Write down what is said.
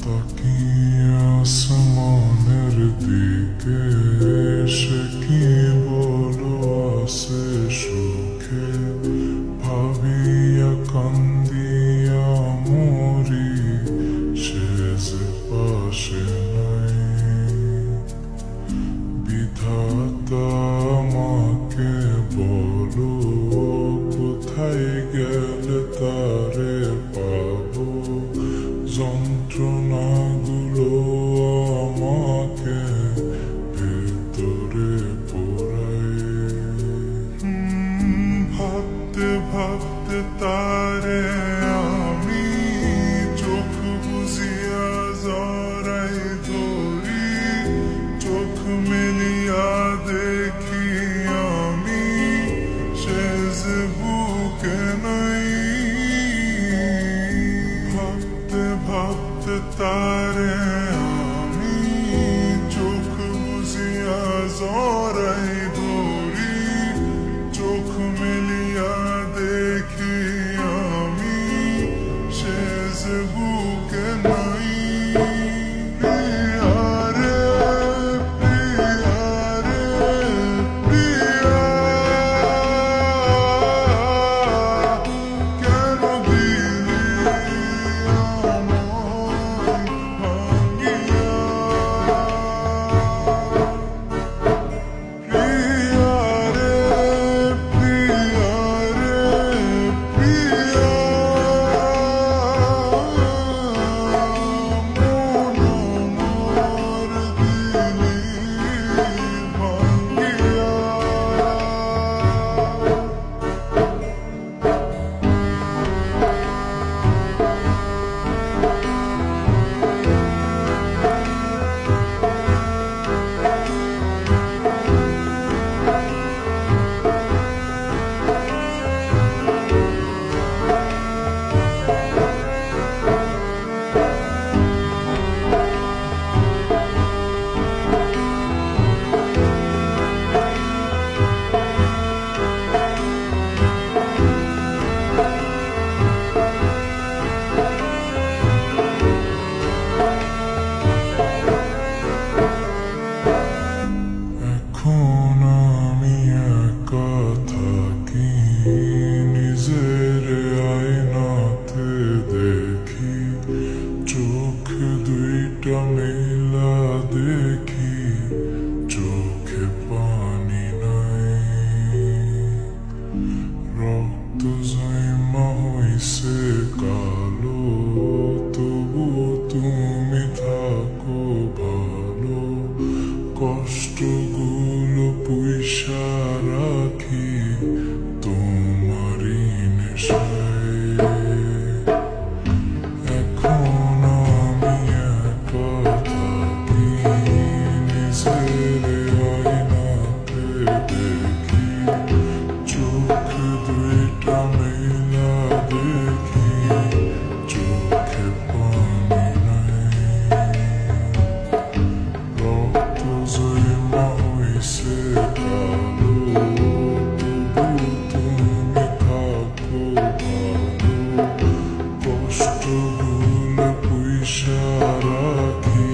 তাকিয়ে আসমানের দিকে সে কি বলো আছে সুখে ভাবিয়া কান্দিয়া মরি সে যে পাশে নাই বিধাতা আমাকে বলো কোথায় গেলে তারে পাবো যন্ত্রণাগুলো আমাকে ভেতরে পোড়ায় ভাবতে ভাবতে তারে আমি চোখ বুঝিয়া জড়াই ধরি চোখ মেলিয়া দেখি আমি সে যে বুকে নাই ভাবতে ভাবতে তারে আমি চোখ বুঝিয়া জড়াই ধরি চোখ মেলিয়া দেখি আমি সে যে বুকে নাই এখন আমি একা থাকি নিজের আয়নাতে দেখি চোখ দুইটা মেলা দেখি চোখে পানি নাই রক্ত জমা হইছে কালো তবু তুমি থাকো ভালো কষ্টগুলো পুইসা রাখি তোমারই নেশায় এখন আমি একা থাকি নিজের আয়নাতে দেখি চোখ দুইটা মেলা দেখি চোখে পানি নাই রক্ত জমা হইছে কালো তবু তুমি থাকো ভালো কষ্টগুলো পুইসা রাখি